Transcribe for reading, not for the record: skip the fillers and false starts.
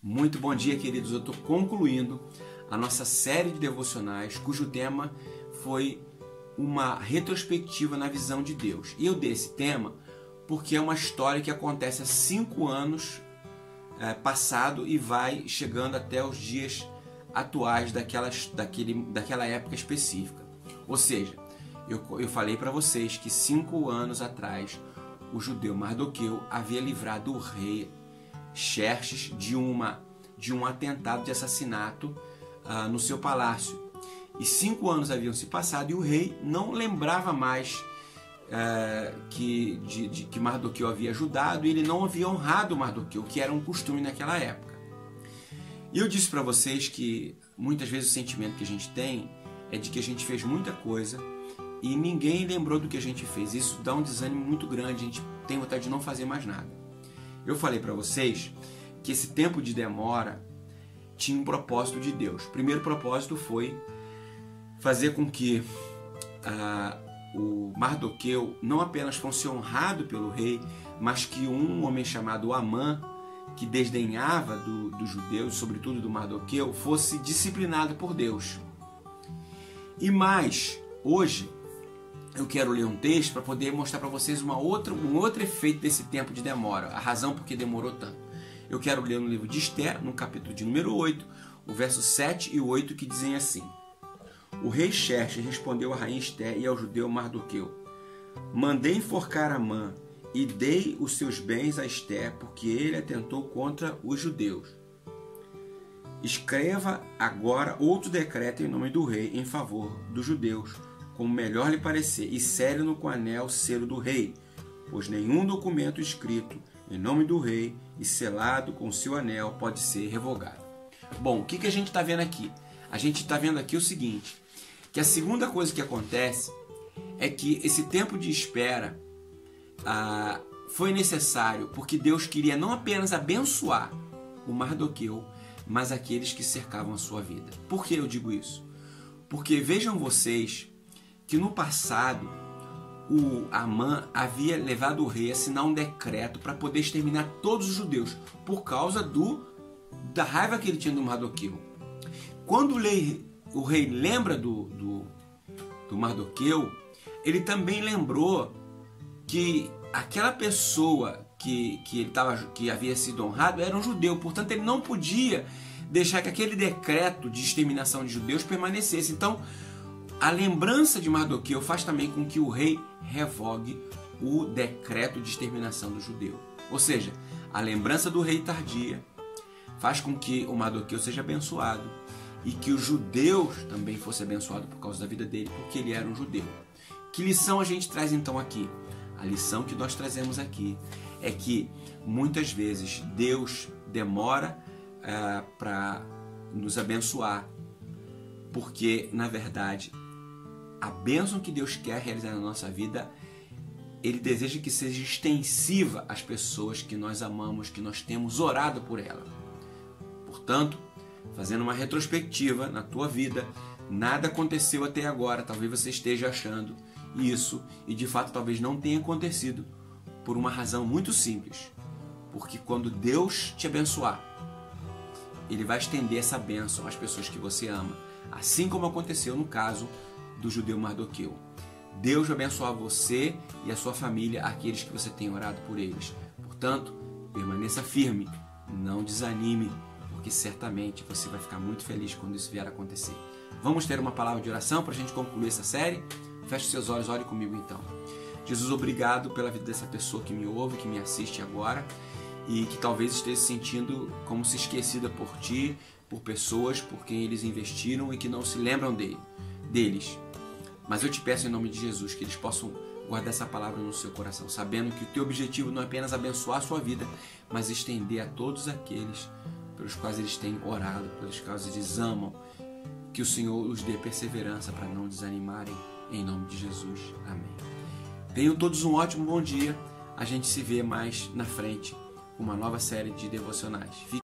Muito bom dia, queridos. Eu estou concluindo a nossa série de devocionais, cujo tema foi uma retrospectiva na visão de Deus. E eu dei esse tema porque é uma história que acontece há 5 anos passado e vai chegando até os dias atuais daquela época específica. Ou seja, eu falei para vocês que 5 anos atrás o judeu Mardoqueu havia livrado o rei Xerxes de um atentado de assassinato no seu palácio. E 5 anos haviam se passado e o rei não lembrava mais que Mardoqueu havia ajudado, e ele não havia honrado Mardoqueu, que era um costume naquela época. E eu disse para vocês que muitas vezes o sentimento que a gente tem é de que a gente fez muita coisa e ninguém lembrou do que a gente fez. Isso dá um desânimo muito grande, a gente tem vontade de não fazer mais nada. Eu falei para vocês que esse tempo de demora tinha um propósito de Deus. O primeiro propósito foi fazer com que o Mardoqueu não apenas fosse honrado pelo rei, mas que um homem chamado Amã, que desdenhava dos judeus, sobretudo do Mardoqueu, fosse disciplinado por Deus. E mais, hoje eu quero ler um texto para poder mostrar para vocês um outro efeito desse tempo de demora, a razão por que demorou tanto. Eu quero ler no livro de Esther, no capítulo de número 8, o verso 7 e 8, que dizem assim: O rei Xerxes respondeu à rainha Esther e ao judeu Mardoqueu: Mandei enforcar Amã e dei os seus bens a Esther, porque ele atentou contra os judeus. Escreva agora outro decreto em nome do rei em favor dos judeus, como melhor lhe parecer, e sele-no com o anel selo do rei, pois nenhum documento escrito em nome do rei e selado com seu anel pode ser revogado. Bom, o que a gente está vendo aqui? A gente está vendo aqui o seguinte, que a segunda coisa que acontece é que esse tempo de espera foi necessário porque Deus queria não apenas abençoar o Mardoqueu, mas aqueles que cercavam a sua vida. Por que eu digo isso? Porque vejam vocês que no passado o Amã havia levado o rei a assinar um decreto para poder exterminar todos os judeus por causa da raiva que ele tinha do Mardoqueu. Quando o rei lembra do Mardoqueu, ele também lembrou que aquela pessoa que havia sido honrado era um judeu, portanto ele não podia deixar que aquele decreto de exterminação de judeus permanecesse. Então a lembrança de Mardoqueu faz também com que o rei revogue o decreto de exterminação do judeu. Ou seja, a lembrança do rei tardia faz com que o Mardoqueu seja abençoado e que os judeus também fossem abençoados por causa da vida dele, porque ele era um judeu. Que lição a gente traz então aqui? A lição que nós trazemos aqui é que muitas vezes Deus demora para nos abençoar, porque na verdade a bênção que Deus quer realizar na nossa vida, Ele deseja que seja extensiva às pessoas que nós amamos, que nós temos orado por ela. Portanto, fazendo uma retrospectiva na tua vida, nada aconteceu até agora, talvez você esteja achando isso, e de fato talvez não tenha acontecido, por uma razão muito simples, porque quando Deus te abençoar, Ele vai estender essa bênção às pessoas que você ama, assim como aconteceu no caso do judeu Mardoqueu. Deus vai abençoar você e a sua família, aqueles que você tem orado por eles. Portanto, permaneça firme, não desanime, porque certamente você vai ficar muito feliz quando isso vier a acontecer. Vamos ter uma palavra de oração para a gente concluir essa série? Feche seus olhos, ore comigo então. Jesus, obrigado pela vida dessa pessoa que me ouve, que me assiste agora e que talvez esteja se sentindo como se esquecida por Ti, por pessoas por quem eles investiram e que não se lembram deles. Mas eu te peço em nome de Jesus que eles possam guardar essa palavra no seu coração, sabendo que o teu objetivo não é apenas abençoar a sua vida, mas estender a todos aqueles pelos quais eles têm orado, pelos quais eles amam, que o Senhor os dê perseverança para não desanimarem, em nome de Jesus. Amém. Tenham todos um ótimo bom dia. A gente se vê mais na frente com uma nova série de devocionais.